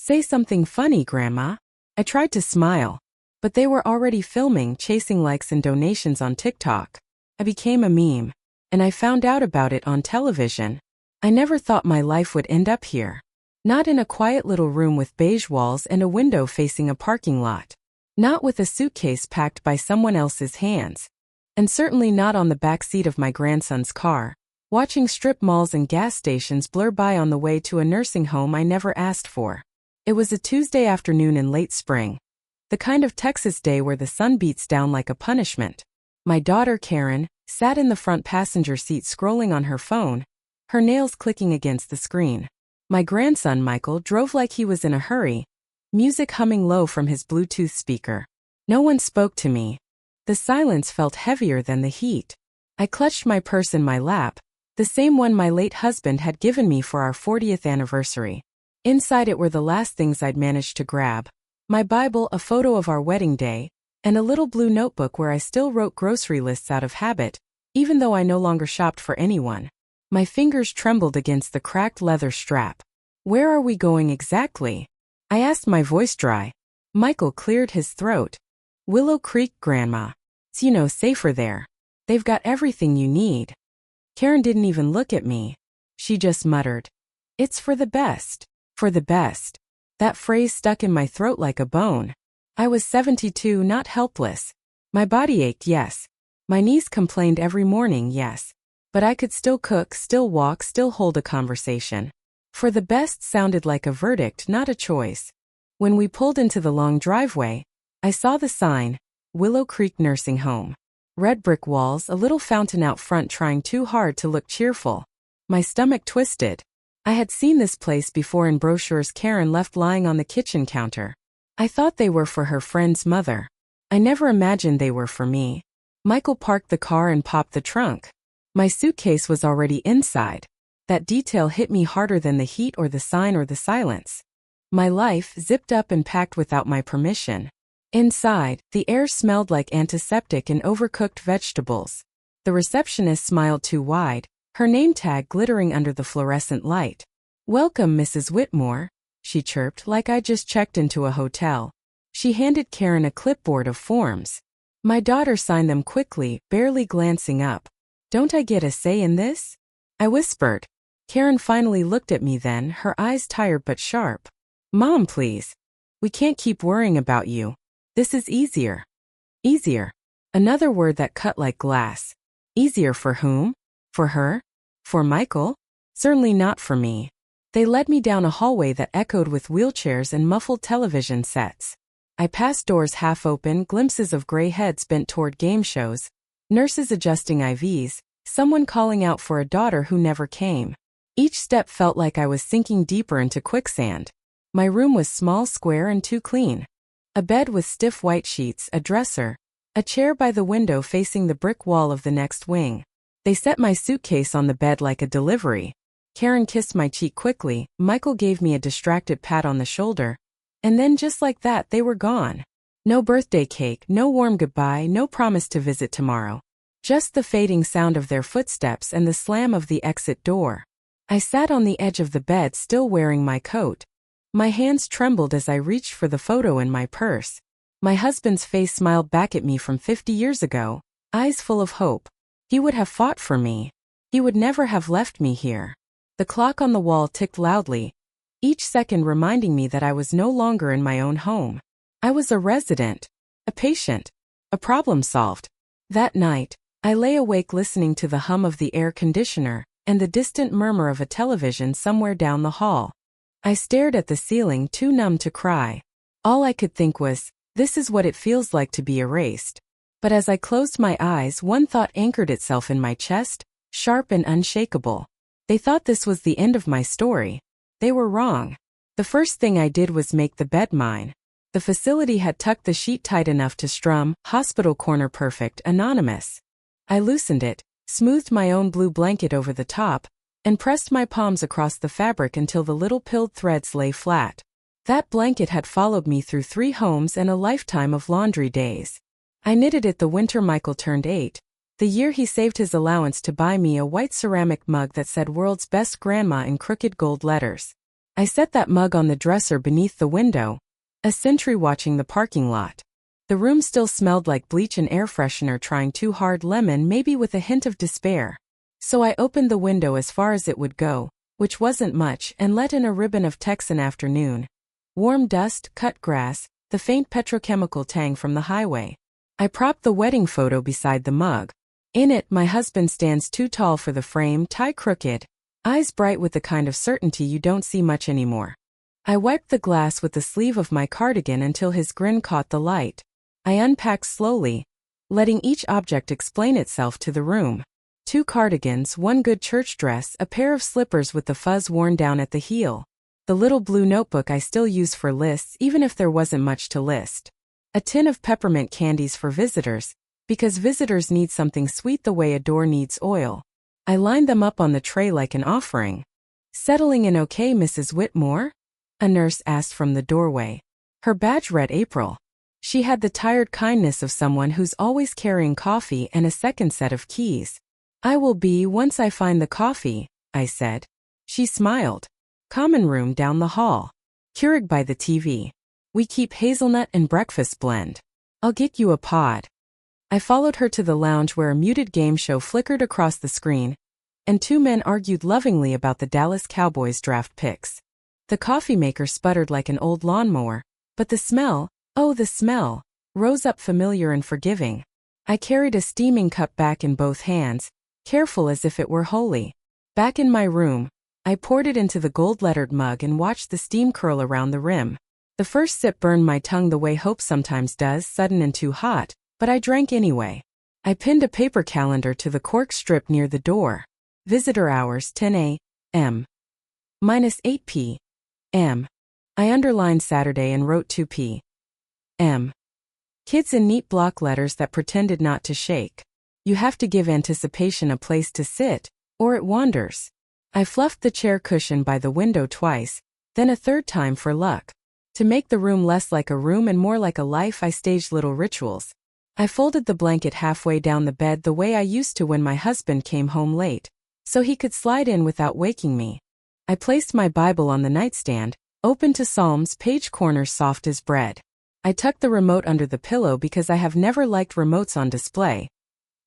Say something funny, Grandma. I tried to smile, but they were already filming, chasing likes and donations on TikTok. I became a meme, and I found out about it on television. I never thought my life would end up here. Not in a quiet little room with beige walls and a window facing a parking lot. Not with a suitcase packed by someone else's hands. And certainly not on the back seat of my grandson's car, watching strip malls and gas stations blur by on the way to a nursing home I never asked for. It was a Tuesday afternoon in late spring. The kind of Texas day where the sun beats down like a punishment. My daughter Karen sat in the front passenger seat scrolling on her phone, her nails clicking against the screen. My grandson Michael drove like he was in a hurry, music humming low from his Bluetooth speaker. No one spoke to me. The silence felt heavier than the heat. I clutched my purse in my lap, the same one my late husband had given me for our 40th anniversary. Inside it were the last things I'd managed to grab. My Bible, a photo of our wedding day, and a little blue notebook where I still wrote grocery lists out of habit, even though I no longer shopped for anyone. My fingers trembled against the cracked leather strap. Where are we going exactly? I asked, my voice dry. Michael cleared his throat. Willow Creek, Grandma. It's safer there. They've got everything you need. Karen didn't even look at me. She just muttered. It's for the best. For the best. That phrase stuck in my throat like a bone. I was 72, not helpless. My body ached, yes. My knees complained every morning, yes. But I could still cook, still walk, still hold a conversation. For the best sounded like a verdict, not a choice. When we pulled into the long driveway, I saw the sign, Willow Creek Nursing Home. Red brick walls, a little fountain out front trying too hard to look cheerful. My stomach twisted. I had seen this place before in brochures Karen left lying on the kitchen counter. I thought they were for her friend's mother. I never imagined they were for me. Michael parked the car and popped the trunk. My suitcase was already inside. That detail hit me harder than the heat or the sign or the silence. My life zipped up and packed without my permission. Inside, the air smelled like antiseptic and overcooked vegetables. The receptionist smiled too wide, her name tag glittering under the fluorescent light. Welcome, Mrs. Whitmore, she chirped like I just checked into a hotel. She handed Karen a clipboard of forms. My daughter signed them quickly, barely glancing up. Don't I get a say in this? I whispered. Karen finally looked at me then, her eyes tired but sharp. Mom, please. We can't keep worrying about you. This is easier. Easier. Another word that cut like glass. Easier for whom? For her? For Michael? Certainly not for me. They led me down a hallway that echoed with wheelchairs and muffled television sets. I passed doors half open, glimpses of gray heads bent toward game shows, nurses adjusting IVs, someone calling out for a daughter who never came. Each step felt like I was sinking deeper into quicksand. My room was small, square, and too clean. A bed with stiff white sheets, a dresser, a chair by the window facing the brick wall of the next wing. They set my suitcase on the bed like a delivery. Karen kissed my cheek quickly, Michael gave me a distracted pat on the shoulder, and then just like that they were gone. No birthday cake, no warm goodbye, no promise to visit tomorrow. Just the fading sound of their footsteps and the slam of the exit door. I sat on the edge of the bed still wearing my coat. My hands trembled as I reached for the photo in my purse. My husband's face smiled back at me from 50 years ago, eyes full of hope. He would have fought for me. He would never have left me here. The clock on the wall ticked loudly, each second reminding me that I was no longer in my own home. I was a resident, a patient, a problem solved. That night, I lay awake listening to the hum of the air conditioner and the distant murmur of a television somewhere down the hall. I stared at the ceiling, too numb to cry. All I could think was, this is what it feels like to be erased. But as I closed my eyes, one thought anchored itself in my chest, sharp and unshakable. They thought this was the end of my story. They were wrong. The first thing I did was make the bed mine. The facility had tucked the sheet tight enough to strum, hospital corner perfect, anonymous. I loosened it, smoothed my own blue blanket over the top, and pressed my palms across the fabric until the little pilled threads lay flat. That blanket had followed me through 3 homes and a lifetime of laundry days. I knitted it the winter Michael turned 8, the year he saved his allowance to buy me a white ceramic mug that said World's Best Grandma in crooked gold letters. I set that mug on the dresser beneath the window, a sentry watching the parking lot. The room still smelled like bleach and air freshener trying too hard, lemon maybe with a hint of despair. So I opened the window as far as it would go, which wasn't much, and let in a ribbon of Texan afternoon. Warm dust, cut grass, the faint petrochemical tang from the highway. I propped the wedding photo beside the mug. In it, my husband stands too tall for the frame, tie crooked, eyes bright with the kind of certainty you don't see much anymore. I wiped the glass with the sleeve of my cardigan until his grin caught the light. I unpacked slowly, letting each object explain itself to the room. 2 cardigans, 1 good church dress, a pair of slippers with the fuzz worn down at the heel. The little blue notebook I still use for lists even if there wasn't much to list. A tin of peppermint candies for visitors, because visitors need something sweet the way a door needs oil. I lined them up on the tray like an offering. "Settling in okay, Mrs. Whitmore?" a nurse asked from the doorway. Her badge read April. She had the tired kindness of someone who's always carrying coffee and a second set of keys. "I will be once I find the coffee," I said. She smiled. "Common room down the hall. Keurig by the TV. We keep hazelnut and breakfast blend. I'll get you a pod." I followed her to the lounge where a muted game show flickered across the screen, and 2 men argued lovingly about the Dallas Cowboys draft picks. The coffee maker sputtered like an old lawnmower, but the smell, oh the smell, rose up familiar and forgiving. I carried a steaming cup back in both hands, careful as if it were holy. Back in my room, I poured it into the gold-lettered mug and watched the steam curl around the rim. The first sip burned my tongue the way hope sometimes does, sudden and too hot, but I drank anyway. I pinned a paper calendar to the cork strip near the door. Visitor hours 10 a.m. -8 p.m. I underlined Saturday and wrote 2 p.m. Kids in neat block letters that pretended not to shake. You have to give anticipation a place to sit, or it wanders. I fluffed the chair cushion by the window twice, then a third time for luck. To make the room less like a room and more like a life, I staged little rituals. I folded the blanket halfway down the bed the way I used to when my husband came home late, so he could slide in without waking me. I placed my Bible on the nightstand, open to Psalms, page corners soft as bread. I tucked the remote under the pillow because I have never liked remotes on display.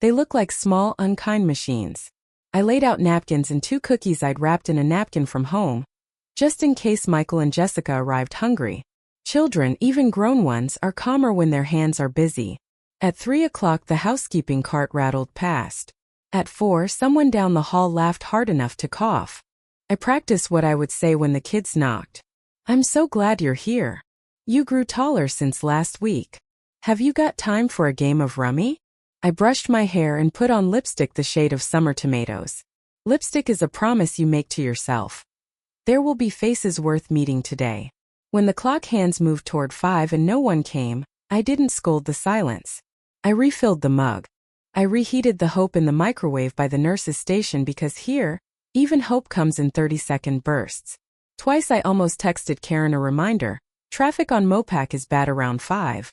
They look like small, unkind machines. I laid out napkins and 2 cookies I'd wrapped in a napkin from home, just in case Michael and Jessica arrived hungry. Children, even grown ones, are calmer when their hands are busy. At 3 o'clock the housekeeping cart rattled past. At 4 someone down the hall laughed hard enough to cough. I practiced what I would say when the kids knocked. "I'm so glad you're here. You grew taller since last week. Have you got time for a game of rummy?" I brushed my hair and put on lipstick the shade of summer tomatoes. Lipstick is a promise you make to yourself. There will be faces worth meeting today. When the clock hands moved toward 5 and no one came, I didn't scold the silence. I refilled the mug. I reheated the hope in the microwave by the nurse's station because here, even hope comes in 30-second bursts. Twice I almost texted Karen a reminder. Traffic on Mopac is bad around 5.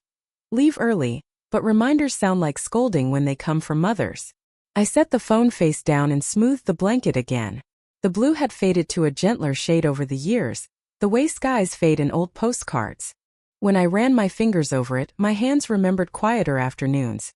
Leave early, but reminders sound like scolding when they come from mothers. I set the phone face down and smoothed the blanket again. The blue had faded to a gentler shade over the years, the way skies fade in old postcards. When I ran my fingers over it, my hands remembered quieter afternoons.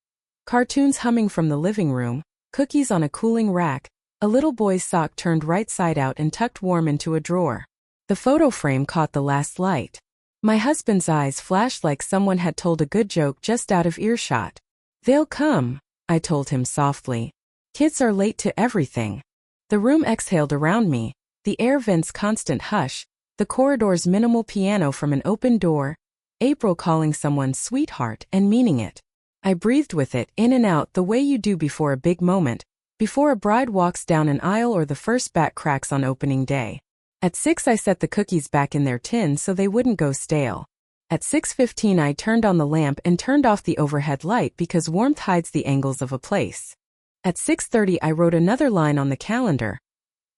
Cartoons humming from the living room, cookies on a cooling rack, a little boy's sock turned right side out and tucked warm into a drawer. The photo frame caught the last light. My husband's eyes flashed like someone had told a good joke just out of earshot. "They'll come," I told him softly. "Kids are late to everything." The room exhaled around me, the air vent's constant hush, the corridor's minimal piano from an open door, April calling someone sweetheart and meaning it. I breathed with it, in and out, the way you do before a big moment, before a bride walks down an aisle or the first bat cracks on opening day. At 6 I set the cookies back in their tin so they wouldn't go stale. At 6:15 I turned on the lamp and turned off the overhead light because warmth hides the angles of a place. At 6:30 I wrote another line on the calendar.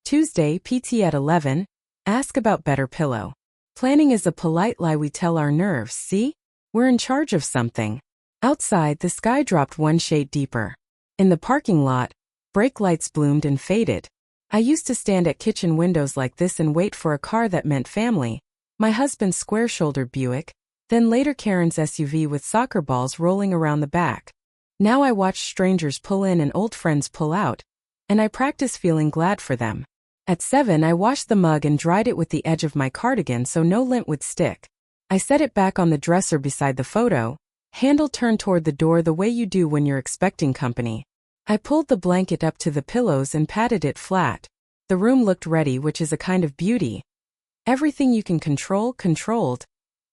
Tuesday, PT at 11, ask about better pillow. Planning is a polite lie we tell our nerves, see? We're in charge of something. Outside, the sky dropped one shade deeper. In the parking lot, brake lights bloomed and faded. I used to stand at kitchen windows like this and wait for a car that meant family, my husband's square-shouldered Buick, then later Karen's SUV with soccer balls rolling around the back. Now I watch strangers pull in and old friends pull out, and I practice feeling glad for them. At 7, I washed the mug and dried it with the edge of my cardigan so no lint would stick. I set it back on the dresser beside the photo, handle turned toward the door the way you do when you're expecting company. I pulled the blanket up to the pillows and patted it flat. The room looked ready, which is a kind of beauty. Everything you can control, controlled.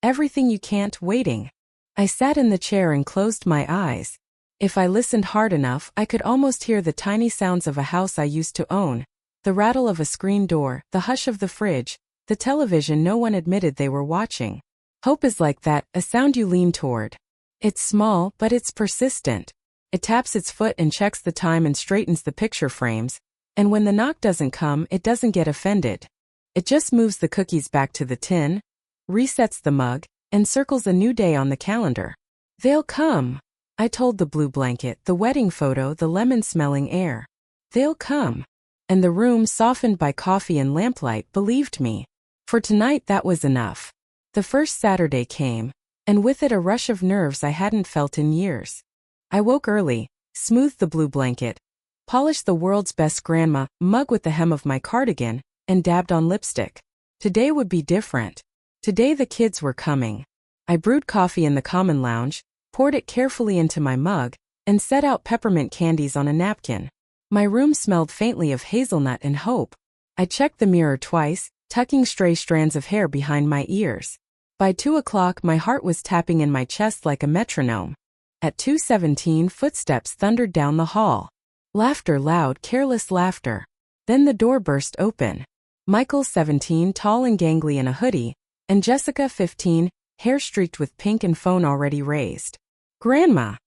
Everything you can't, waiting. I sat in the chair and closed my eyes. If I listened hard enough, I could almost hear the tiny sounds of a house I used to own. The rattle of a screen door, the hush of the fridge, the television no one admitted they were watching. Hope is like that, a sound you lean toward. It's small, but it's persistent. It taps its foot and checks the time and straightens the picture frames, and when the knock doesn't come, it doesn't get offended. It just moves the cookies back to the tin, resets the mug, and circles a new day on the calendar. They'll come, I told the blue blanket, the wedding photo, the lemon-smelling air. They'll come. And the room, softened by coffee and lamplight, believed me. For tonight that was enough. The first Saturday came, and with it a rush of nerves I hadn't felt in years. I woke early, smoothed the blue blanket, polished the world's best grandma mug with the hem of my cardigan, and dabbed on lipstick. Today would be different. Today the kids were coming. I brewed coffee in the common lounge, poured it carefully into my mug, and set out peppermint candies on a napkin. My room smelled faintly of hazelnut and hope. I checked the mirror twice, tucking stray strands of hair behind my ears. By 2 o'clock my heart was tapping in my chest like a metronome. At 2:17 footsteps thundered down the hall. Laughter, loud, careless laughter. Then the door burst open. Michael, 17, tall and gangly in a hoodie, and Jessica, 15, hair streaked with pink and phone already raised. "Grandma!"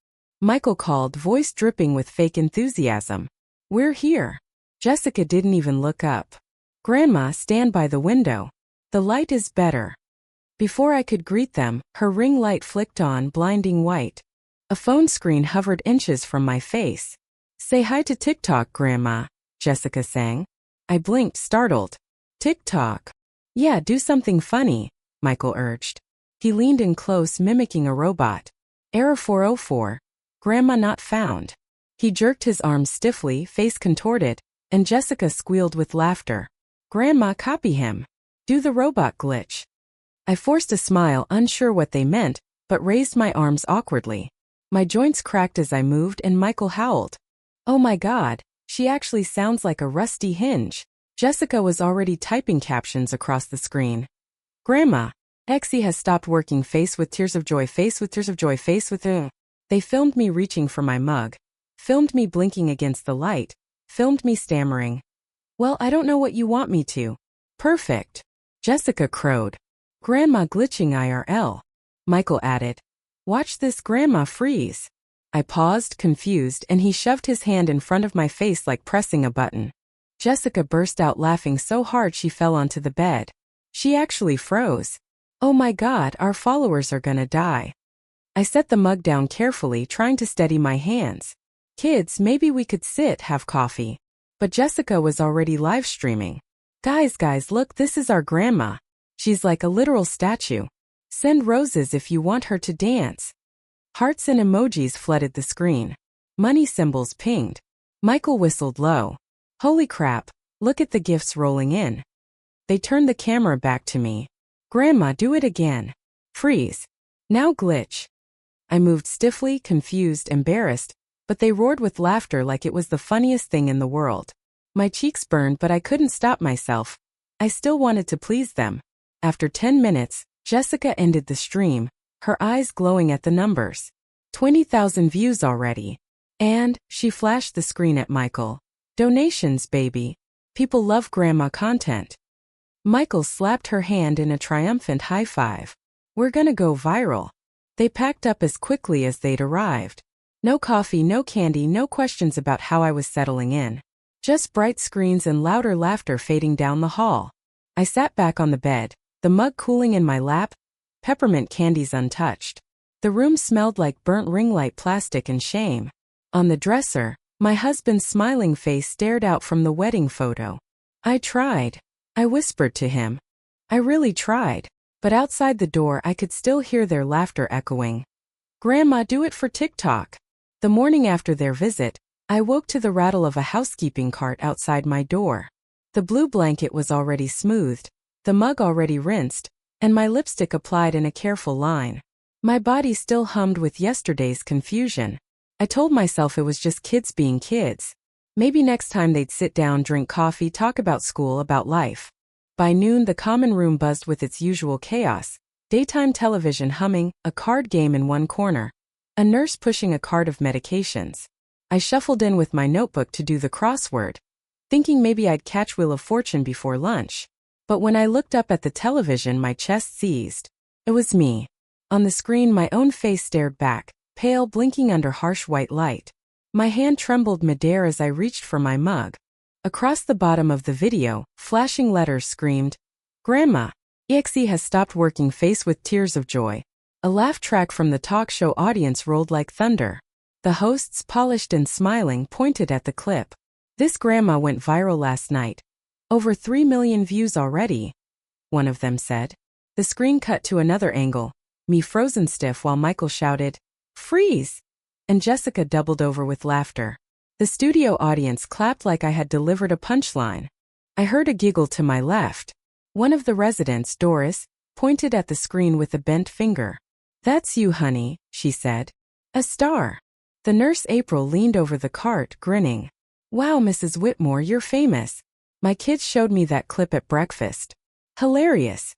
Michael called, voice dripping with fake enthusiasm. "We're here." Jessica didn't even look up. "Grandma, stand by the window. The light is better." Before I could greet them, her ring light flicked on, blinding white. A phone screen hovered inches from my face. "Say hi to TikTok, Grandma," Jessica sang. I blinked, startled. "TikTok?" "Yeah, do something funny," Michael urged. He leaned in close, mimicking a robot. "Error 404. Grandma not found." He jerked his arms stiffly, face contorted, and Jessica squealed with laughter. "Grandma, copy him. Do the robot glitch." I forced a smile, unsure what they meant, but raised my arms awkwardly. My joints cracked as I moved and Michael howled. "Oh my God, she actually sounds like a rusty hinge." Jessica was already typing captions across the screen. "Grandma.exe has stopped working, face with tears of joy, face with tears of joy, face with They filmed me reaching for my mug, filmed me blinking against the light, filmed me stammering. "Well, I don't know what you want me to." "Perfect," Jessica crowed. "Grandma glitching IRL." Michael added, "Watch this, Grandma freeze." I paused, confused, and he shoved his hand in front of my face like pressing a button. Jessica burst out laughing so hard she fell onto the bed. She actually froze. "Oh my God, our followers are gonna die." I set the mug down carefully, trying to steady my hands. "Kids, maybe we could sit, have coffee." But Jessica was already live streaming. Guys, look, this is our grandma. She's like a literal statue. Send roses if you want her to dance." Hearts and emojis flooded the screen. Money symbols pinged. Michael whistled low. "Holy crap, look at the gifts rolling in." They turned the camera back to me. "Grandma, do it again." Freeze. "Now glitch." I moved stiffly, confused, embarrassed, but they roared with laughter like it was the funniest thing in the world. My cheeks burned, but I couldn't stop myself. I still wanted to please them. After 10 minutes, Jessica ended the stream, her eyes glowing at the numbers. 20,000 views already. And, she flashed the screen at Michael. "Donations, baby. People love grandma content." Michael slapped her hand in a triumphant high five. "We're gonna go viral." They packed up as quickly as they'd arrived. No coffee, no candy, no questions about how I was settling in. Just bright screens and louder laughter fading down the hall. I sat back on the bed, the mug cooling in my lap, peppermint candies untouched. The room smelled like burnt ring light, plastic, and shame. On the dresser, My husband's smiling face stared out from the wedding photo. I tried. I whispered to him. I really tried. But outside the door I could still hear their laughter echoing. Grandma, do it for TikTok. The morning after their visit, I woke to the rattle of a housekeeping cart outside my door. The blue blanket was already smoothed, the mug already rinsed, and my lipstick applied in a careful line. My body still hummed with yesterday's confusion. I told myself it was just kids being kids. Maybe next time they'd sit down, drink coffee, talk about school, about life. By noon, the common room buzzed with its usual chaos. Daytime television humming, a card game in one corner, a nurse pushing a cart of medications. I shuffled in with my notebook to do the crossword, thinking maybe I'd catch Wheel of Fortune before lunch. But when I looked up at the television, my chest seized. It was me. On the screen, my own face stared back, pale, blinking under harsh white light. My hand trembled midair as I reached for my mug. Across the bottom of the video, flashing letters screamed, Grandma.exe has stopped working, face with tears of joy. A laugh track from the talk show audience rolled like thunder. The hosts, polished and smiling, pointed at the clip. This grandma went viral last night. Over 3 million views already, one of them said. The screen cut to another angle, me frozen stiff while Michael shouted, Freeze! And Jessica doubled over with laughter. The studio audience clapped like I had delivered a punchline. I heard a giggle to my left. One of the residents, Doris, pointed at the screen with a bent finger. That's you, honey, she said. A star. The nurse April leaned over the cart, grinning. Wow, Mrs. Whitmore, you're famous. My kids showed me that clip at breakfast. Hilarious.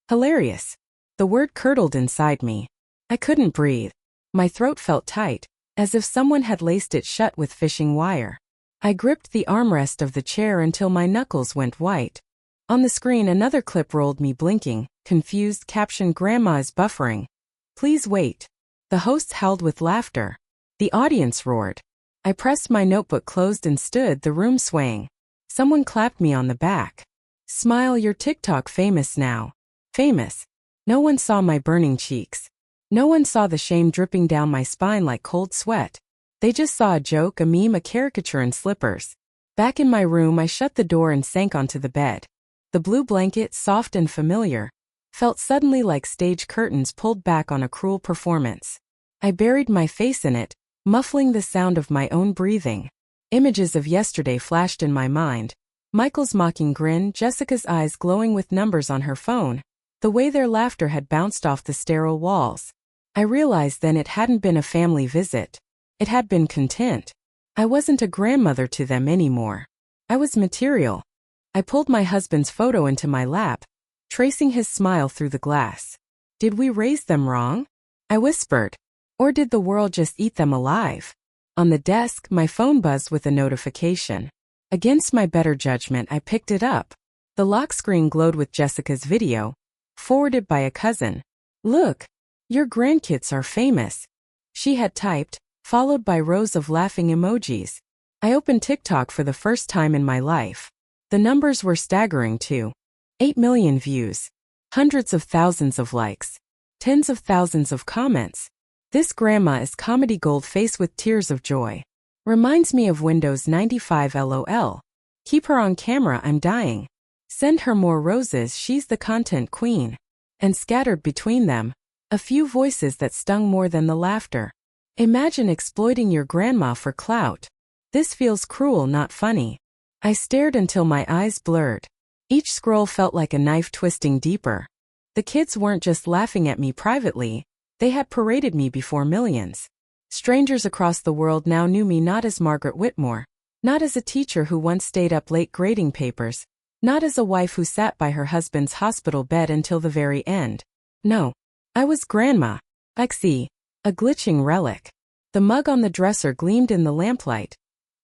Hilarious. The word curdled inside me. I couldn't breathe. My throat felt tight, as if someone had laced it shut with fishing wire. I gripped the armrest of the chair until my knuckles went white. On the screen, another clip rolled, me blinking, confused, caption, Grandma is buffering. Please wait. The hosts howled with laughter. The audience roared. I pressed my notebook closed and stood, the room swaying. Someone clapped me on the back. Smile, you're TikTok famous now. Famous. No one saw my burning cheeks. No one saw the shame dripping down my spine like cold sweat. They just saw a joke, a meme, a caricature in slippers. Back in my room, I shut the door and sank onto the bed. The blue blanket, soft and familiar, felt suddenly like stage curtains pulled back on a cruel performance. I buried my face in it, muffling the sound of my own breathing. Images of yesterday flashed in my mind. Michael's mocking grin, Jessica's eyes glowing with numbers on her phone, the way their laughter had bounced off the sterile walls. I realized then it hadn't been a family visit. It had been content. I wasn't a grandmother to them anymore. I was material. I pulled my husband's photo into my lap, tracing his smile through the glass. Did we raise them wrong? I whispered. Or did the world just eat them alive? On the desk, my phone buzzed with a notification. Against my better judgment, I picked it up. The lock screen glowed with Jessica's video, forwarded by a cousin. Look, your grandkids are famous, she had typed, followed by rows of laughing emojis. I opened TikTok for the first time in my life. The numbers were staggering too. 8 million views, hundreds of thousands of likes, tens of thousands of comments. This grandma is comedy gold, face with tears of joy. Reminds me of Windows 95 LOL. Keep her on camera, I'm dying. Send her more roses, she's the content queen. And scattered between them, a few voices that stung more than the laughter. Imagine exploiting your grandma for clout. This feels cruel, not funny. I stared until my eyes blurred. Each scroll felt like a knife twisting deeper. The kids weren't just laughing at me privately, they had paraded me before millions. Strangers across the world now knew me not as Margaret Whitmore, not as a teacher who once stayed up late grading papers, not as a wife who sat by her husband's hospital bed until the very end. No, I was Grandma.exe, a glitching relic. The mug on the dresser gleamed in the lamplight.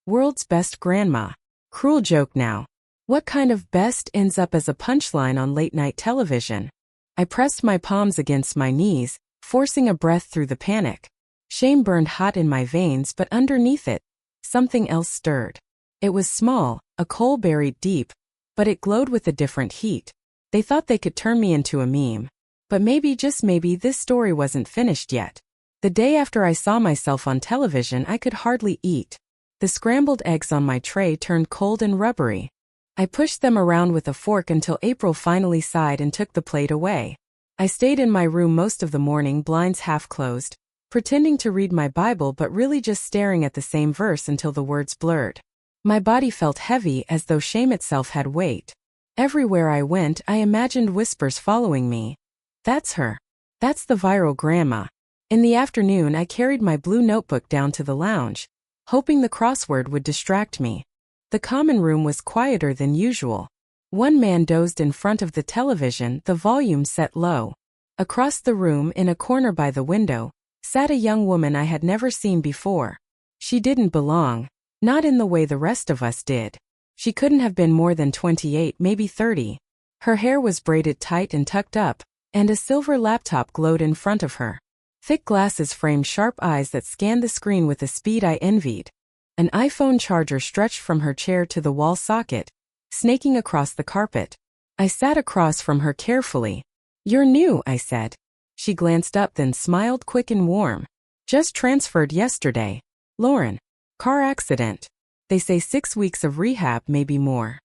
World's best grandma. Cruel joke now. What kind of best ends up as a punchline on late-night television? I pressed my palms against my knees, forcing a breath through the panic. Shame burned hot in my veins, but underneath it, something else stirred. It was small, a coal buried deep, but it glowed with a different heat. They thought they could turn me into a meme. But maybe, just maybe, this story wasn't finished yet. The day after I saw myself on television, I could hardly eat. The scrambled eggs on my tray turned cold and rubbery. I pushed them around with a fork until April finally sighed and took the plate away. I stayed in my room most of the morning, blinds half closed, pretending to read my Bible but really just staring at the same verse until the words blurred. My body felt heavy, as though shame itself had weight. Everywhere I went, I imagined whispers following me. That's her. That's the viral grandma. In the afternoon, I carried my blue notebook down to the lounge, hoping the crossword would distract me. The common room was quieter than usual. One man dozed in front of the television, the volume set low. Across the room, in a corner by the window, sat a young woman I had never seen before. She didn't belong, not in the way the rest of us did. She couldn't have been more than 28, maybe 30. Her hair was braided tight and tucked up, and a silver laptop glowed in front of her. Thick glasses framed sharp eyes that scanned the screen with a speed I envied. An iPhone charger stretched from her chair to the wall socket, snaking across the carpet. I sat across from her carefully. "You're new," I said. She glanced up, then smiled, quick and warm. "Just transferred yesterday. Lauren. Car accident. They say 6 weeks of rehab, maybe more."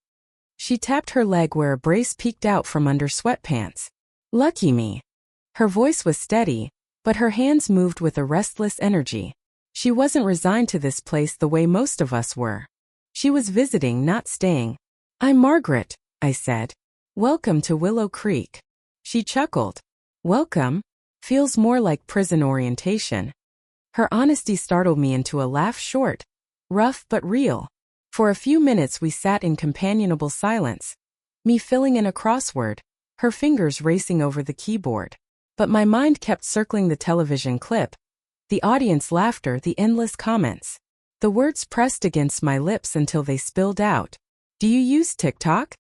She tapped her leg where a brace peeked out from under sweatpants. "Lucky me." Her voice was steady, but her hands moved with a restless energy. She wasn't resigned to this place the way most of us were. She was visiting, not staying. "I'm Margaret," I said. "Welcome to Willow Creek." She chuckled. "Welcome? Feels more like prison orientation." Her honesty startled me into a laugh, short, rough but real. For a few minutes we sat in companionable silence, me filling in a crossword, her fingers racing over the keyboard. But my mind kept circling the television clip, the audience laughter, the endless comments. The words pressed against my lips until they spilled out. "Do you use TikTok?"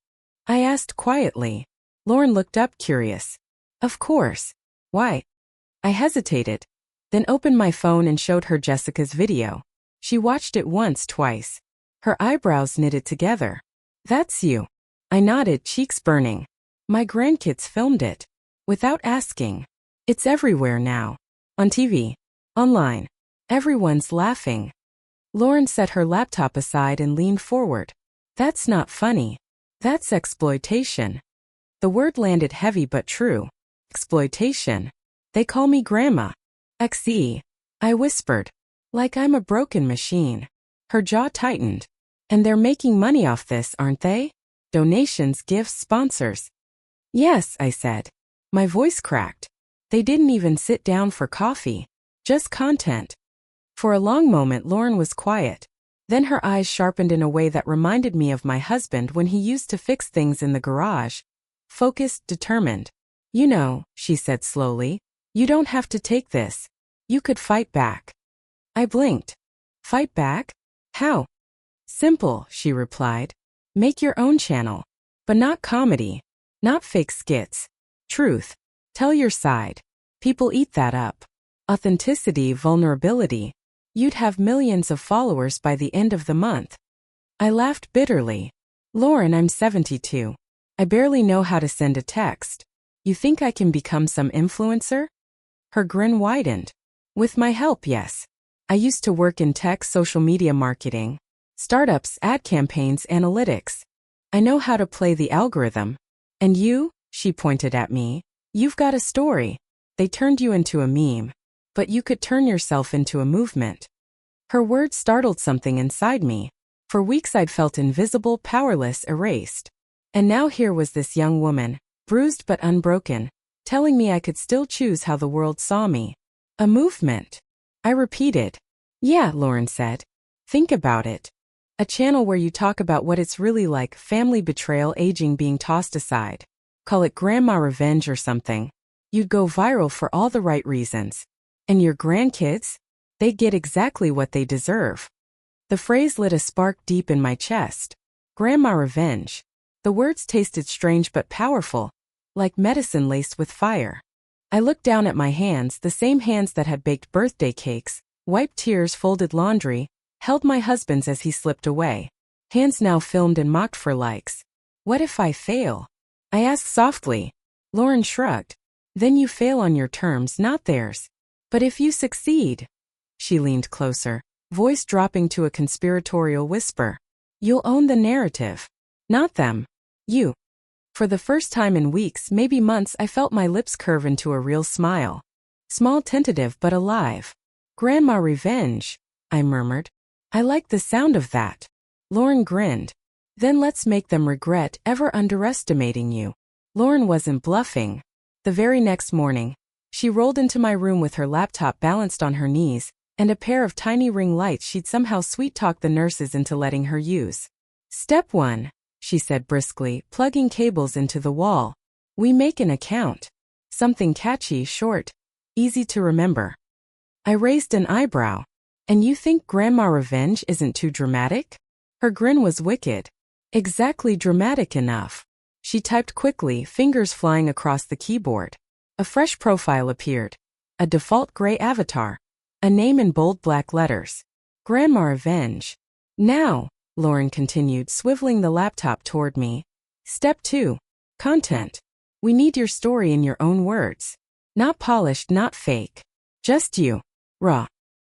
I asked quietly. Lauren looked up, curious. "Of course. Why?" I hesitated, then opened my phone and showed her Jessica's video. She watched it once, twice. Her eyebrows knitted together. "That's you." I nodded, cheeks burning. "My grandkids filmed it." Without asking. "It's everywhere now. On TV. Online. Everyone's laughing." Lauren set her laptop aside and leaned forward. "That's not funny. That's exploitation." The word landed heavy but true. Exploitation. "They call me Grandma.exe," I whispered. "Like I'm a broken machine." Her jaw tightened. "And they're making money off this, aren't they? Donations, gifts, sponsors." "Yes," I said. My voice cracked. "They didn't even sit down for coffee. Just content." For a long moment Lauren was quiet. Then her eyes sharpened in a way that reminded me of my husband when he used to fix things in the garage. Focused, determined. "You know," she said slowly, "you don't have to take this. You could fight back." I blinked. "Fight back? How?" "Simple," she replied. "Make your own channel. But not comedy. Not fake skits. Truth. Tell your side. People eat that up. Authenticity, vulnerability. You'd have millions of followers by the end of the month." I laughed bitterly. "Lauren, I'm 72. I barely know how to send a text. You think I can become some influencer?" Her grin widened. "With my help, yes. I used to work in tech, social media marketing, startups, ad campaigns, analytics. I know how to play the algorithm. And you," she pointed at me, "you've got a story. They turned you into a meme. But you could turn yourself into a movement." Her words startled something inside me. For weeks I'd felt invisible, powerless, erased. And now here was this young woman, bruised but unbroken, telling me I could still choose how the world saw me. "A movement." I repeated. "Yeah," Lauren said. "Think about it. A channel where you talk about what it's really like, family betrayal, aging, being tossed aside. Call it grandma revenge or something. You'd go viral for all the right reasons. And your grandkids? They'd get exactly what they deserve." The phrase lit a spark deep in my chest. Grandma revenge. The words tasted strange but powerful, like medicine laced with fire. I looked down at my hands, the same hands that had baked birthday cakes, wiped tears, folded laundry, held my husband's as he slipped away. Hands now filmed and mocked for likes. "What if I fail?" I asked softly. Lauren shrugged. "Then you fail on your terms, not theirs. But if you succeed." She leaned closer. voice dropping to a conspiratorial whisper. You'll own the narrative. Not them. You. For the first time in weeks, maybe months, I felt my lips curve into a real smile. Small, tentative, but alive. Grandma revenge, I murmured. I like the sound of that. Lauren grinned. Then let's make them regret ever underestimating you. Lauren wasn't bluffing. The very next morning, she rolled into my room with her laptop balanced on her knees, and a pair of tiny ring lights she'd somehow sweet-talked the nurses into letting her use. Step 1, she said briskly, plugging cables into the wall. We make an account. Something catchy, short, easy to remember. I raised an eyebrow. And you think Grandma Revenge isn't too dramatic? Her grin was wicked. Exactly dramatic enough. She typed quickly, fingers flying across the keyboard. A fresh profile appeared. A default gray avatar. A name in bold black letters. Grandma Revenge. Now, Lauren continued, swiveling the laptop toward me. Step 2. Content. We need your story in your own words. Not polished, not fake. Just you. Raw.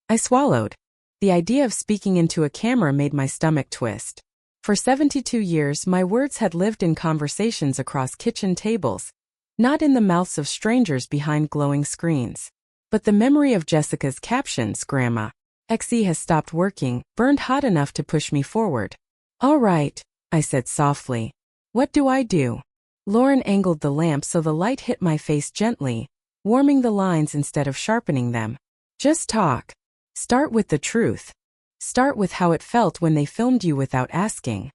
I swallowed. The idea of speaking into a camera made my stomach twist. For 72 years, my words had lived in conversations across kitchen tables, not in the mouths of strangers behind glowing screens. But the memory of Jessica's captions, Grandma.exe has stopped working, burned hot enough to push me forward. All right, I said softly. What do I do? Lauren angled the lamp so the light hit my face gently, warming the lines instead of sharpening them. Just talk. Start with the truth. Start with how it felt when they filmed you without asking.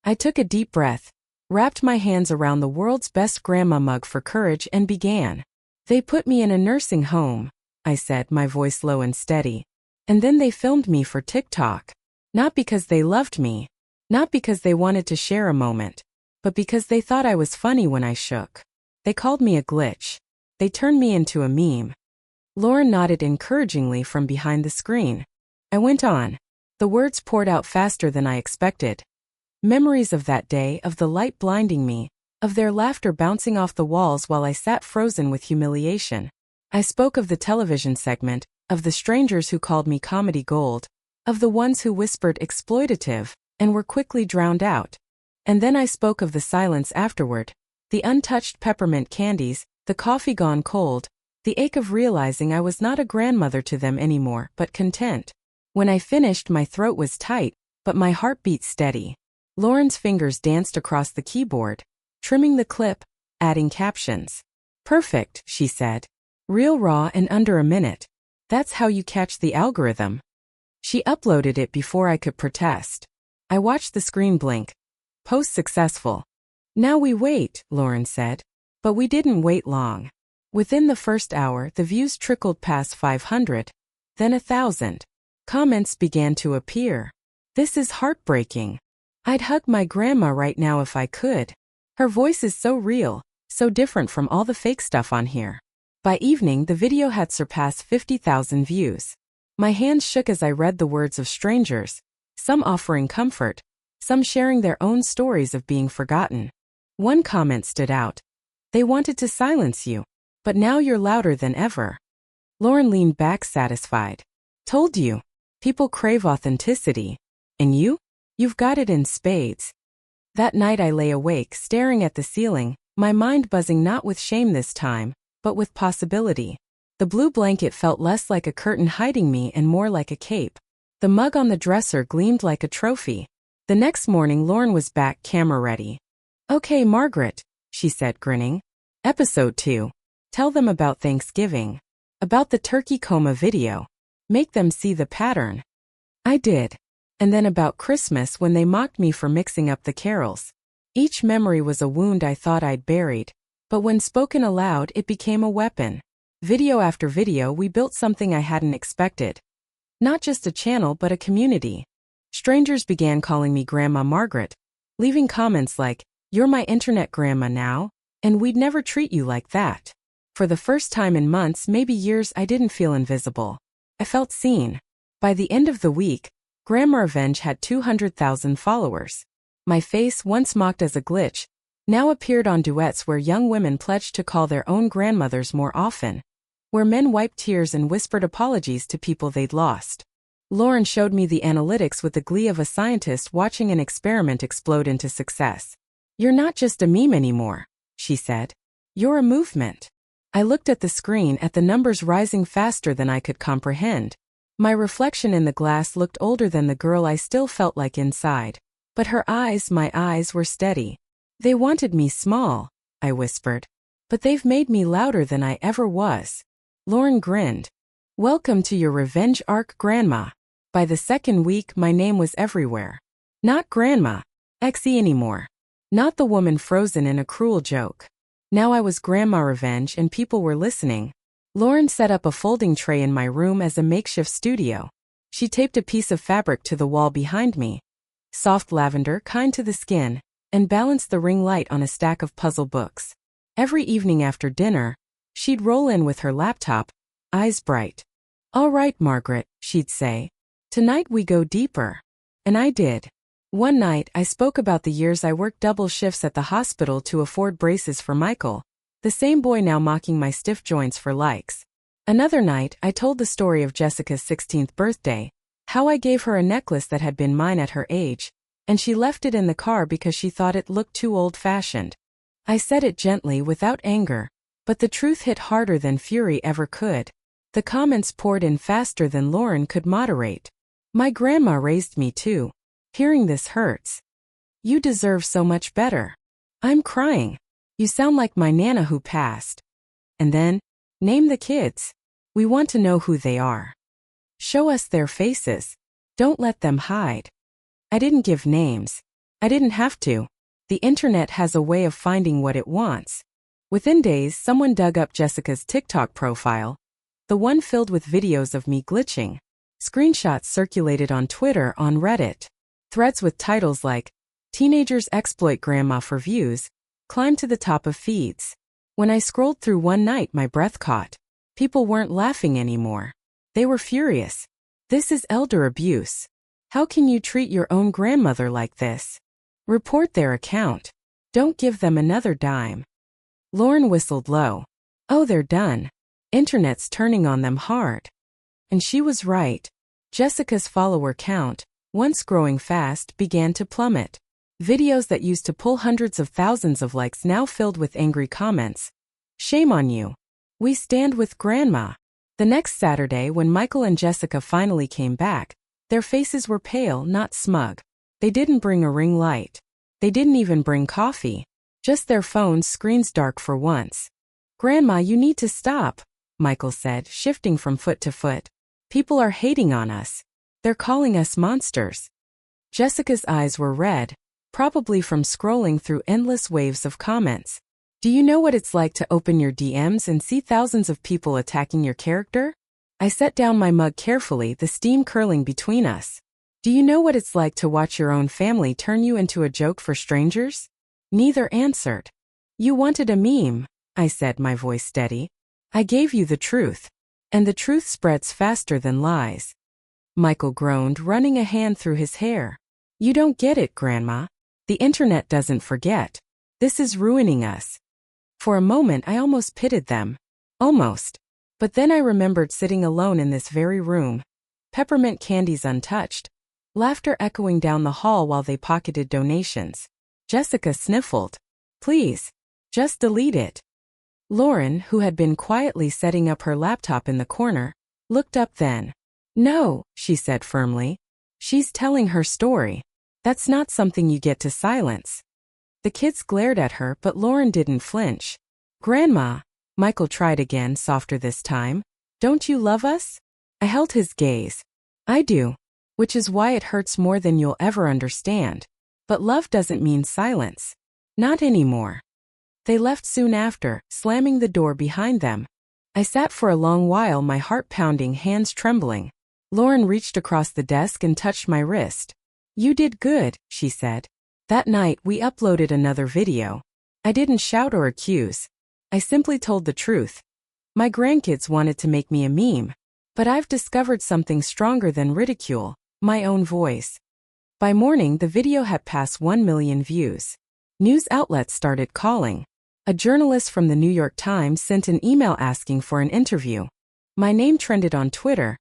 I took a deep breath, wrapped my hands around the world's best grandma mug for courage and began. They put me in a nursing home, I said, my voice low and steady. And then they filmed me for TikTok. Not because they loved me. Not because they wanted to share a moment. But because they thought I was funny when I shook. They called me a glitch. They turned me into a meme. Lauren nodded encouragingly from behind the screen. I went on. The words poured out faster than I expected. Memories of that day, of the light blinding me, of their laughter bouncing off the walls while I sat frozen with humiliation. I spoke of the television segment, of the strangers who called me comedy gold, of the ones who whispered exploitative, and were quickly drowned out. And then I spoke of the silence afterward, the untouched peppermint candies, the coffee gone cold, the ache of realizing I was not a grandmother to them anymore, but content. When I finished, my throat was tight, but my heart beat steady. Lauren's fingers danced across the keyboard, trimming the clip, adding captions. Perfect, she said. Real, raw, and under a minute. That's how you catch the algorithm. She uploaded it before I could protest. I watched the screen blink. Post successful. Now we wait, Lauren said. But we didn't wait long. Within the first hour, the views trickled past 500, then 1,000. Comments began to appear. This is heartbreaking. I'd hug my grandma right now if I could. Her voice is so real, so different from all the fake stuff on here. By evening, the video had surpassed 50,000 views. My hands shook as I read the words of strangers, some offering comfort, some sharing their own stories of being forgotten. One comment stood out. They wanted to silence you. But now you're louder than ever. Lauren leaned back satisfied. Told you. People crave authenticity. And you? You've got it in spades. That night I lay awake, staring at the ceiling, my mind buzzing not with shame this time, but with possibility. The blue blanket felt less like a curtain hiding me and more like a cape. The mug on the dresser gleamed like a trophy. The next morning Lauren was back, camera ready. Okay, Margaret, she said, grinning. Episode 2. Tell them about Thanksgiving. About the turkey coma video. Make them see the pattern. I did. And then about Christmas when they mocked me for mixing up the carols. Each memory was a wound I thought I'd buried. But when spoken aloud, it became a weapon. Video after video, we built something I hadn't expected. Not just a channel, but a community. Strangers began calling me Grandma Margaret, leaving comments like, "You're my internet grandma now, and we'd never treat you like that." For the first time in months, maybe years, I didn't feel invisible. I felt seen. By the end of the week, Grandma Revenge had 200,000 followers. My face, once mocked as a glitch, now appeared on duets where young women pledged to call their own grandmothers more often, where men wiped tears and whispered apologies to people they'd lost. Lauren showed me the analytics with the glee of a scientist watching an experiment explode into success. "You're not just a meme anymore," she said. "You're a movement." I looked at the screen at the numbers rising faster than I could comprehend. My reflection in the glass looked older than the girl I still felt like inside. But her eyes, my eyes, were steady. "They wanted me small," I whispered. "But they've made me louder than I ever was." Lauren grinned. "Welcome to your revenge arc, Grandma." By the second week, my name was everywhere. Not Grandma.exe anymore. Not the woman frozen in a cruel joke. Now I was Grandma Revenge and people were listening. Lauren set up a folding tray in my room as a makeshift studio. She taped a piece of fabric to the wall behind me. Soft lavender, kind to the skin, and balanced the ring light on a stack of puzzle books. Every evening after dinner, she'd roll in with her laptop, eyes bright. "All right, Margaret," she'd say. "Tonight we go deeper." And I did. One night, I spoke about the years I worked double shifts at the hospital to afford braces for Michael, the same boy now mocking my stiff joints for likes. Another night, I told the story of Jessica's 16th birthday, how I gave her a necklace that had been mine at her age, and she left it in the car because she thought it looked too old-fashioned. I said it gently, without anger, but the truth hit harder than fury ever could. The comments poured in faster than Lauren could moderate. "My grandma raised me too. Hearing this hurts. You deserve so much better." "I'm crying. You sound like my Nana who passed." And then, "Name the kids. We want to know who they are. Show us their faces. Don't let them hide." I didn't give names. I didn't have to. The internet has a way of finding what it wants. Within days, someone dug up Jessica's TikTok profile, the one filled with videos of me glitching. Screenshots circulated on Twitter, on Reddit. Threads with titles like, "Teenagers exploit grandma for views," climbed to the top of feeds. When I scrolled through one night, my breath caught. People weren't laughing anymore. They were furious. "This is elder abuse. How can you treat your own grandmother like this? Report their account. Don't give them another dime." Lauren whistled low. "Oh, they're done. Internet's turning on them hard." And she was right. Jessica's follower count, once growing fast, began to plummet. Videos that used to pull hundreds of thousands of likes now filled with angry comments. "Shame on you. We stand with Grandma." The next Saturday, when Michael and Jessica finally came back, their faces were pale, not smug. They didn't bring a ring light. They didn't even bring coffee. Just their phones' screens dark for once. "Grandma, you need to stop," Michael said, shifting from foot to foot. "People are hating on us. They're calling us monsters." Jessica's eyes were red, probably from scrolling through endless waves of comments. "Do you know what it's like to open your DMs and see thousands of people attacking your character?" I set down my mug carefully, the steam curling between us. "Do you know what it's like to watch your own family turn you into a joke for strangers?" Neither answered. "You wanted a meme," I said, my voice steady. "I gave you the truth. And the truth spreads faster than lies." Michael groaned, running a hand through his hair. "You don't get it, Grandma. The internet doesn't forget. This is ruining us." For a moment I almost pitied them. Almost. But then I remembered sitting alone in this very room. Peppermint candies untouched. Laughter echoing down the hall while they pocketed donations. Jessica sniffled. "Please. Just delete it." Lauren, who had been quietly setting up her laptop in the corner, looked up then. "No," she said firmly. "She's telling her story. That's not something you get to silence." The kids glared at her, but Lauren didn't flinch. "Grandma," Michael tried again, softer this time. "Don't you love us?" I held his gaze. "I do. Which is why it hurts more than you'll ever understand. But love doesn't mean silence. Not anymore." They left soon after, slamming the door behind them. I sat for a long while, my heart pounding, hands trembling. Lauren reached across the desk and touched my wrist. "You did good," she said. That night, we uploaded another video. I didn't shout or accuse. I simply told the truth. My grandkids wanted to make me a meme. But I've discovered something stronger than ridicule, my own voice. By morning, the video had passed 1 million views. News outlets started calling. A journalist from the New York Times sent an email asking for an interview. My name trended on Twitter.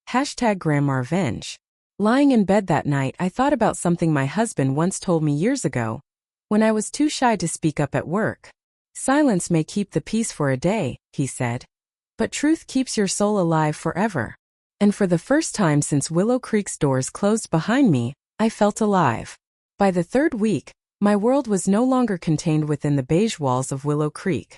#Grandma.exe. Lying in bed that night, I thought about something my husband once told me years ago, when I was too shy to speak up at work. Silence may keep the peace for a day, he said, but truth keeps your soul alive forever. And for the first time since Willow Creek's doors closed behind me, I felt alive. By the third week, my world was no longer contained within the beige walls of Willow Creek.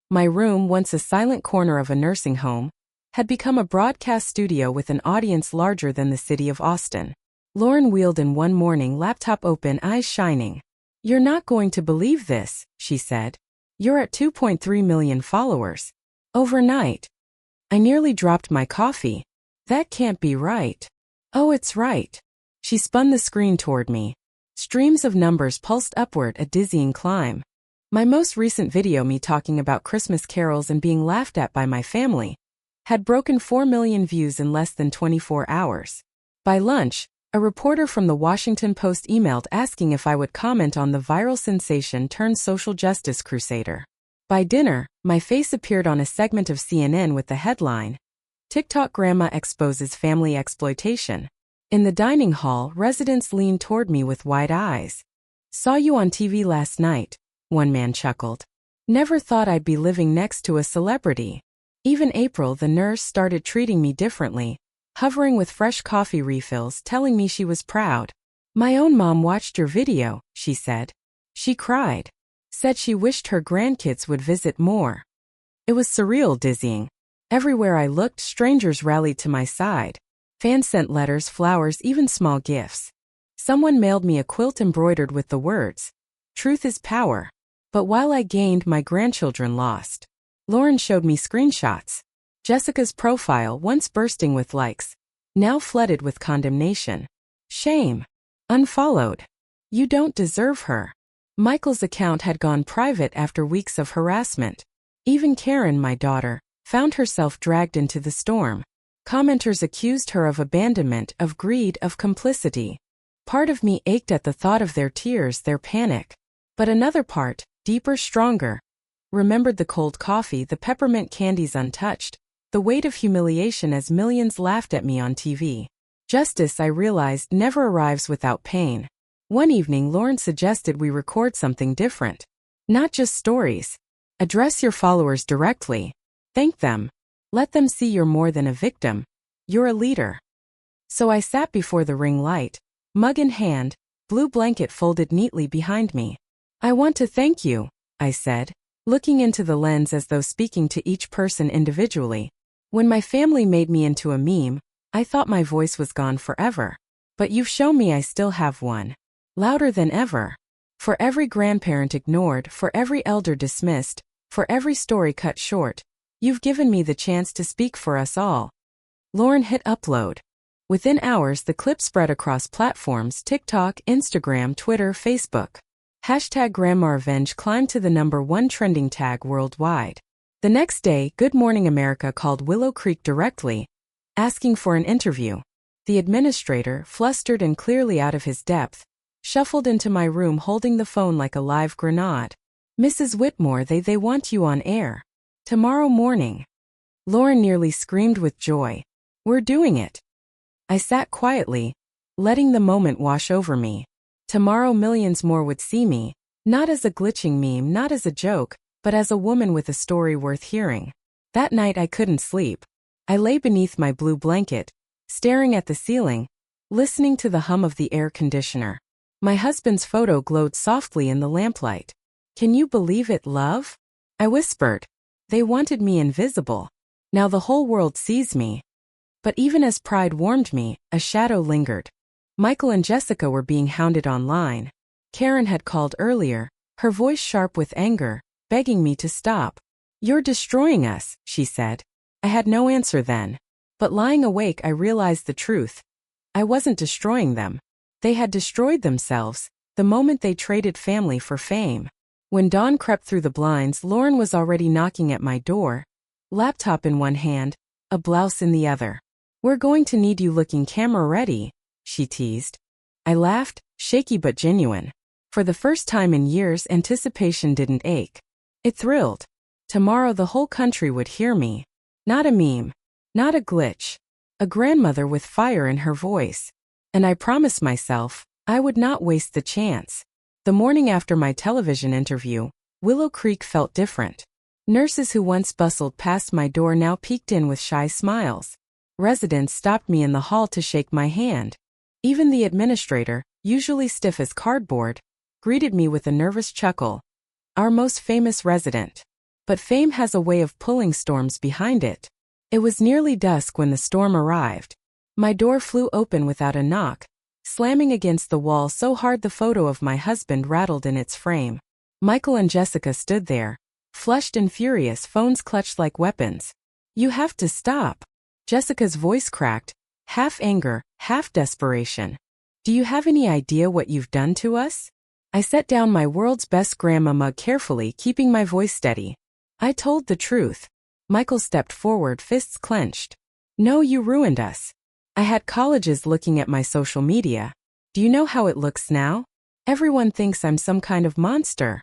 My room, once a silent corner of a nursing home, had become a broadcast studio with an audience larger than the city of Austin. Lauren wheeled in one morning, laptop open, eyes shining. "You're not going to believe this," she said. "You're at 2.3 million followers. Overnight." I nearly dropped my coffee. "That can't be right." "Oh, it's right." She spun the screen toward me. Streams of numbers pulsed upward, a dizzying climb. My most recent video, me talking about Christmas carols and being laughed at by my family, had broken 4 million views in less than 24 hours. By lunch, a reporter from the Washington Post emailed asking if I would comment on the viral sensation turned social justice crusader. By dinner, my face appeared on a segment of CNN with the headline, "TikTok Grandma Exposes Family Exploitation." In the dining hall, residents leaned toward me with wide eyes. "Saw you on TV last night," one man chuckled. "Never thought I'd be living next to a celebrity." Even April, the nurse, started treating me differently, hovering with fresh coffee refills, telling me she was proud. "My own mom watched your video," she said. "She cried. Said she wished her grandkids would visit more." It was surreal, dizzying. Everywhere I looked, strangers rallied to my side. Fans sent letters, flowers, even small gifts. Someone mailed me a quilt embroidered with the words, "Truth is power." But while I gained, my grandchildren lost. Lauren showed me screenshots. Jessica's profile, once bursting with likes, now flooded with condemnation. "Shame. Unfollowed. You don't deserve her." Michael's account had gone private after weeks of harassment. Even Karen, my daughter, found herself dragged into the storm. Commenters accused her of abandonment, of greed, of complicity. Part of me ached at the thought of their tears, their panic. But another part, deeper, stronger, remembered the cold coffee, the peppermint candies untouched, the weight of humiliation as millions laughed at me on TV. Justice, I realized, never arrives without pain. One evening, Lauren suggested we record something different. Not just stories. Address your followers directly. Thank them. Let them see you're more than a victim. You're a leader. So I sat before the ring light, mug in hand, blue blanket folded neatly behind me. "I want to thank you," I said, looking into the lens as though speaking to each person individually. "When my family made me into a meme, I thought my voice was gone forever. But you've shown me I still have one. Louder than ever. For every grandparent ignored, for every elder dismissed, for every story cut short, you've given me the chance to speak for us all." Lauren hit upload. Within hours, the clip spread across platforms: TikTok, Instagram, Twitter, Facebook. #Grandma.exe climbed to the #1 trending tag worldwide. The next day, Good Morning America called Willow Creek directly, asking for an interview. The administrator, flustered and clearly out of his depth, shuffled into my room holding the phone like a live grenade. "Mrs. Whitmore, they want you on air. Tomorrow morning." Lauren nearly screamed with joy. "We're doing it." I sat quietly, letting the moment wash over me. Tomorrow millions more would see me, not as a glitching meme, not as a joke, but as a woman with a story worth hearing. That night I couldn't sleep. I lay beneath my blue blanket, staring at the ceiling, listening to the hum of the air conditioner. My husband's photo glowed softly in the lamplight. "Can you believe it, love?" I whispered. "They wanted me invisible. Now the whole world sees me." But even as pride warmed me, a shadow lingered. Michael and Jessica were being hounded online. Karen had called earlier, her voice sharp with anger, begging me to stop. "You're destroying us," she said. I had no answer then. But lying awake, I realized the truth. I wasn't destroying them. They had destroyed themselves, the moment they traded family for fame. When dawn crept through the blinds, Lauren was already knocking at my door, laptop in one hand, a blouse in the other. "We're going to need you looking camera ready," she teased. I laughed, shaky but genuine. For the first time in years, anticipation didn't ache. It thrilled. Tomorrow the whole country would hear me. Not a meme. Not a glitch. a grandmother with fire in her voice. And I promised myself I would not waste the chance. The morning after my television interview, Willow Creek felt different. Nurses who once bustled past my door now peeked in with shy smiles. Residents stopped me in the hall to shake my hand. Even the administrator, usually stiff as cardboard, greeted me with a nervous chuckle. Our most famous resident. But fame has a way of pulling storms behind it. It was nearly dusk when the storm arrived. My door flew open without a knock, slamming against the wall so hard the photo of my husband rattled in its frame. Michael and Jessica stood there, flushed and furious, phones clutched like weapons. "You have to stop." Jessica's voice cracked, half anger, half desperation. "Do you have any idea what you've done to us?" I set down my world's best grandma mug carefully, keeping my voice steady. "I told the truth." Michael stepped forward, fists clenched. "No, you ruined us. I had colleges looking at my social media. Do you know how it looks now? Everyone thinks I'm some kind of monster."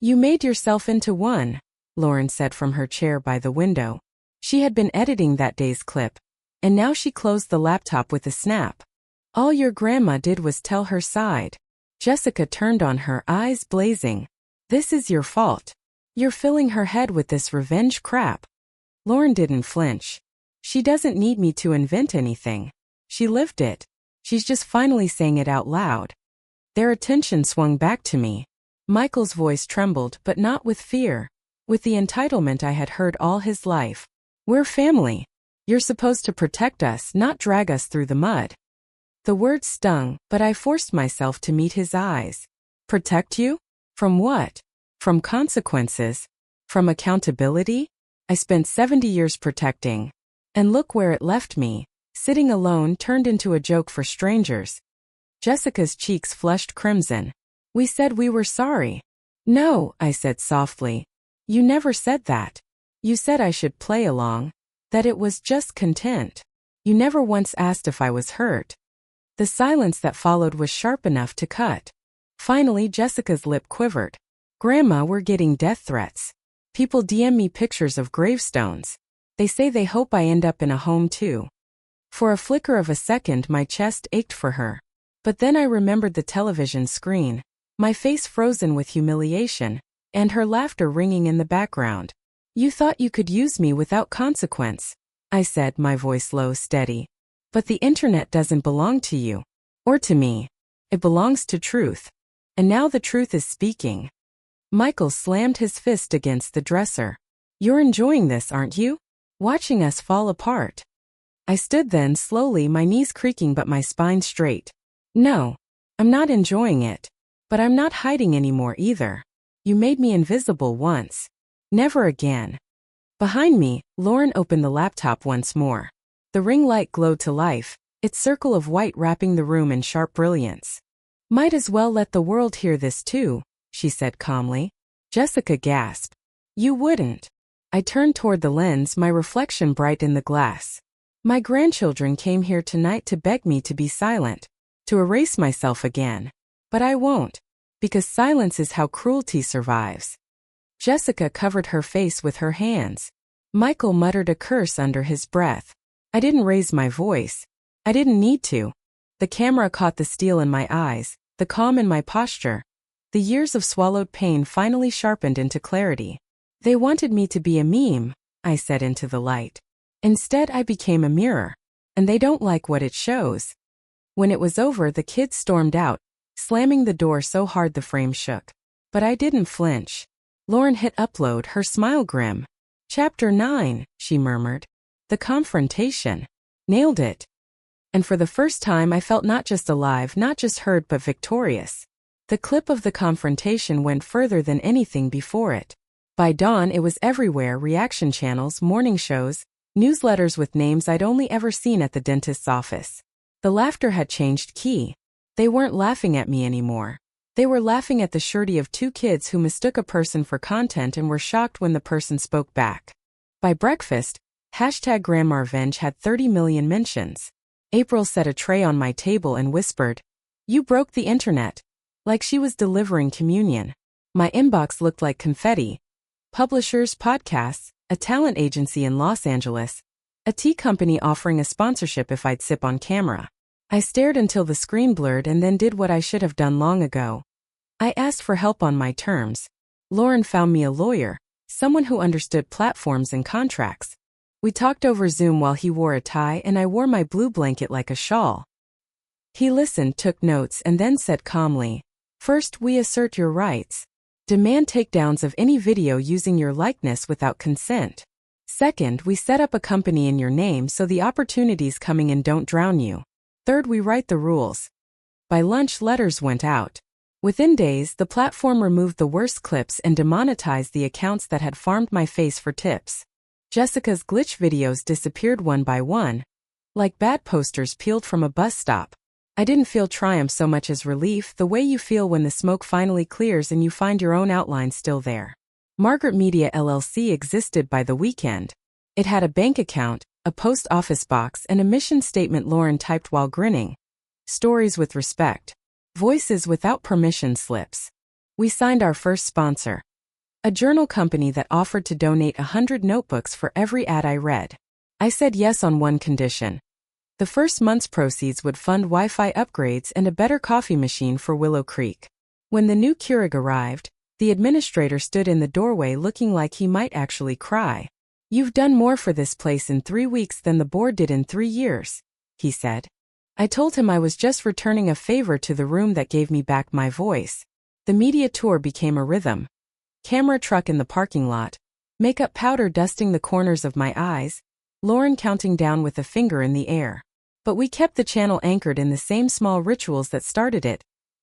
"You made yourself into one," Lauren said from her chair by the window. She had been editing that day's clip, and now she closed the laptop with a snap. "All your grandma did was tell her side." Jessica turned on her, eyes blazing. "This is your fault. You're filling her head with this revenge crap." Lauren didn't flinch. "She doesn't need me to invent anything. She lived it. She's just finally saying it out loud." Their attention swung back to me. Michael's voice trembled, but not with fear. With the entitlement I had heard all his life. "We're family. You're supposed to protect us, not drag us through the mud." The words stung, but I forced myself to meet his eyes. "Protect you? From what? From consequences? From accountability? I spent 70 years protecting. And look where it left me. Sitting alone turned into a joke for strangers." Jessica's cheeks flushed crimson. "We said we were sorry." "No," I said softly. "You never said that. You said I should play along. That it was just content. You never once asked if I was hurt." The silence that followed was sharp enough to cut. Finally, Jessica's lip quivered. "Grandma, we're getting death threats. People DM me pictures of gravestones. They say they hope I end up in a home too." For a flicker of a second, my chest ached for her. But then I remembered the television screen, my face frozen with humiliation, and her laughter ringing in the background. "You thought you could use me without consequence," I said, my voice low, steady. "But the internet doesn't belong to you. Or to me. It belongs to truth. And now the truth is speaking." Michael slammed his fist against the dresser. "You're enjoying this, aren't you? Watching us fall apart." I stood then, slowly, my knees creaking but my spine straight. "No. I'm not enjoying it. But I'm not hiding anymore either. You made me invisible once. Never again." Behind me, Lauren opened the laptop once more. The ring light glowed to life, its circle of white wrapping the room in sharp brilliance. "Might as well let the world hear this too," she said calmly. Jessica gasped. "You wouldn't." I turned toward the lens, my reflection bright in the glass. "My grandchildren came here tonight to beg me to be silent, to erase myself again. But I won't. Because silence is how cruelty survives." Jessica covered her face with her hands. Michael muttered a curse under his breath. I didn't raise my voice. I didn't need to. The camera caught the steel in my eyes, the calm in my posture. The years of swallowed pain finally sharpened into clarity. "They wanted me to be a meme," I said into the light. "Instead, I became a mirror. And they don't like what it shows." When it was over, the kids stormed out, slamming the door so hard the frame shook. But I didn't flinch. Lauren hit upload, her smile grim. "Chapter 9, she murmured. "The confrontation. Nailed it." And for the first time I felt not just alive, not just heard, but victorious. The clip of the confrontation went further than anything before it. By dawn it was everywhere, reaction channels, morning shows, newsletters with names I'd only ever seen at the dentist's office. The laughter had changed key. They weren't laughing at me anymore. They were laughing at the surety of two kids who mistook a person for content and were shocked when the person spoke back. By breakfast, #GrandmaRevenge had 30 million mentions. April set a tray on my table and whispered, "You broke the internet," like she was delivering communion. My inbox looked like confetti. Publishers, podcasts, a talent agency in Los Angeles, A tea company offering a sponsorship if I'd sip on camera. I stared until the screen blurred and then did what I should have done long ago. I asked for help on my terms. Lauren found me a lawyer, someone who understood platforms and contracts. We talked over Zoom while he wore a tie and I wore my blue blanket like a shawl. He listened, took notes, and then said calmly, "First, we assert your rights. Demand takedowns of any video using your likeness without consent. Second, we set up a company in your name so the opportunities coming in don't drown you. Third, we write the rules." By lunch, letters went out. Within days, the platform removed the worst clips and demonetized the accounts that had farmed my face for tips. Jessica's glitch videos disappeared one by one, like bad posters peeled from a bus stop. I didn't feel triumph so much as relief, the way you feel when the smoke finally clears and you find your own outline still there. Margaret Media LLC existed by the weekend. It had a bank account, a post office box, and a mission statement Lauren typed while grinning. Stories with respect. Voices without permission slips. We signed our first sponsor. A journal company that offered to donate 100 notebooks for every ad I read. I said yes on one condition. The first month's proceeds would fund Wi-Fi upgrades and a better coffee machine for Willow Creek. When the new Keurig arrived, the administrator stood in the doorway looking like he might actually cry. "You've done more for this place in 3 weeks than the board did in 3 years, he said. I told him I was just returning a favor to the room that gave me back my voice. The media tour became a rhythm. Camera truck in the parking lot, makeup powder dusting the corners of my eyes, Lauren counting down with a finger in the air. But we kept the channel anchored in the same small rituals that started it.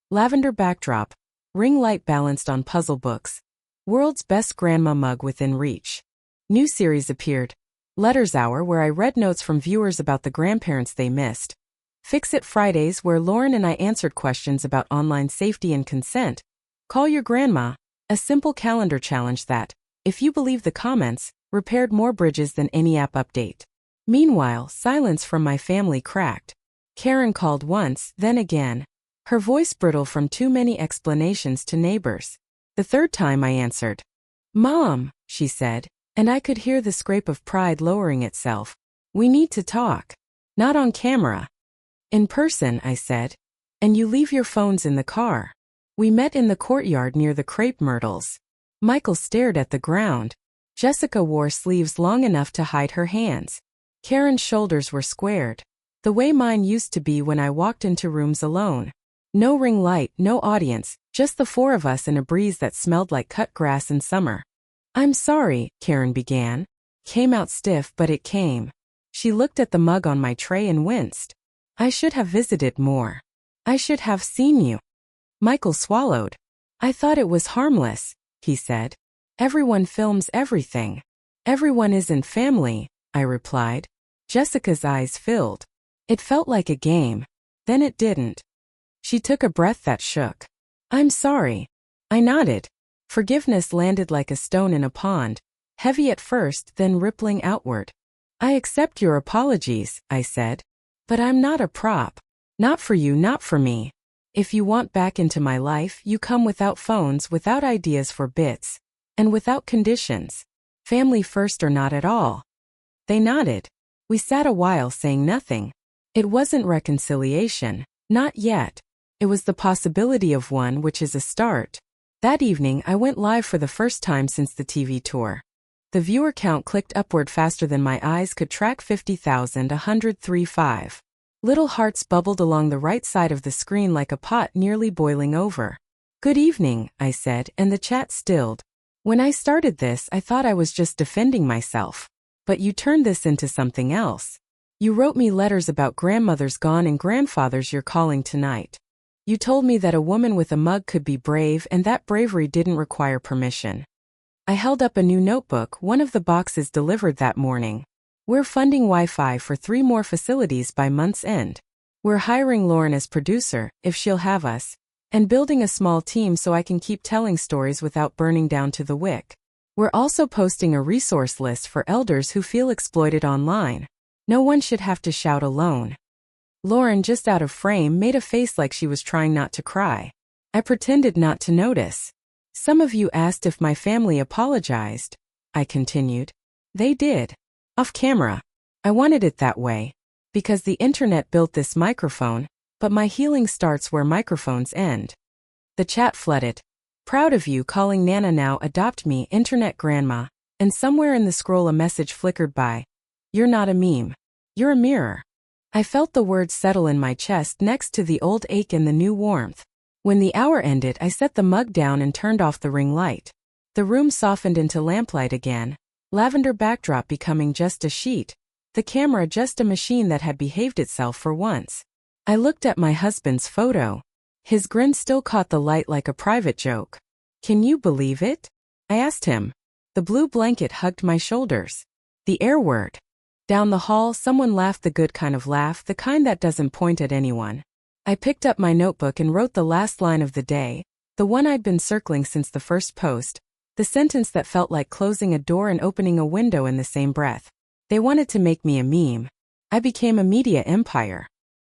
Lavender backdrop, ring light balanced on puzzle books, world's best grandma mug within reach. New series appeared. Letters Hour, where I read notes from viewers about the grandparents they missed. Fix It Fridays, where Lauren and I answered questions about online safety and consent. Call Your Grandma, a simple calendar challenge that, if you believe the comments, repaired more bridges than any app update. Meanwhile, silence from my family cracked. Karen called once, then again. Her voice brittle from too many explanations to neighbors. The third time I answered. "Mom," she said, and I could hear the scrape of pride lowering itself. "We need to talk. Not on camera. In person," I said. "And you leave your phones in the car." We met in the courtyard near the crepe myrtles. Michael stared at the ground. Jessica wore sleeves long enough to hide her hands. Karen's shoulders were squared, the way mine used to be when I walked into rooms alone. No ring light, no audience, just the four of us in a breeze that smelled like cut grass in summer. "I'm sorry," Karen began. Came out stiff, but it came. She looked at the mug on my tray and winced. "I should have visited more. I should have seen you." Michael swallowed. "I thought it was harmless," he said. "Everyone films everything. Everyone isn't family," I replied. Jessica's eyes filled. It felt like a game. Then it didn't. She took a breath that shook. "I'm sorry." I nodded. Forgiveness landed like a stone in a pond, heavy at first, then rippling outward. "I accept your apologies," I said. "But I'm not a prop. Not for you, not for me. If you want back into my life, you come without phones, without ideas for bits, and without conditions. Family first or not at all." They nodded. We sat a while saying nothing. It wasn't reconciliation. Not yet. It was the possibility of one, which is a start. That evening, I went live for the first time since the TV tour. The viewer count clicked upward faster than my eyes could track. 50,103.5. Little hearts bubbled along the right side of the screen like a pot nearly boiling over. "Good evening," I said, and the chat stilled. "When I started this, I thought I was just defending myself. But you turned this into something else. You wrote me letters about grandmothers gone and grandfathers you're calling tonight. You told me that a woman with a mug could be brave and that bravery didn't require permission." I held up a new notebook, one of the boxes delivered that morning. "We're funding Wi-Fi for 3 more facilities by month's end. We're hiring Lauren as producer, if she'll have us, and building a small team so I can keep telling stories without burning down to the wick. We're also posting a resource list for elders who feel exploited online. No one should have to shout alone." Lauren, just out of frame, made a face like she was trying not to cry. I pretended not to notice. "Some of you asked if my family apologized," I continued. "They did. Off camera. I wanted it that way. Because the internet built this microphone, but my healing starts where microphones end. The chat flooded. Proud of you, calling Nana now, adopt me, internet grandma. And somewhere in the scroll a message flickered by. You're not a meme. You're a mirror. I felt the words settle in my chest next to the old ache and the new warmth. When the hour ended, I set the mug down and turned off the ring light. The room softened into lamplight again, lavender backdrop becoming just a sheet, the camera just a machine that had behaved itself for once. I looked at my husband's photo. His grin still caught the light like a private joke. Can you believe it? I asked him. The blue blanket hugged my shoulders. The air word. Down the hall, someone laughed, the good kind of laugh, the kind that doesn't point at anyone. I picked up my notebook and wrote the last line of the day, the one I'd been circling since the first post, the sentence that felt like closing a door and opening a window in the same breath. They wanted to make me a meme. I became a media empire.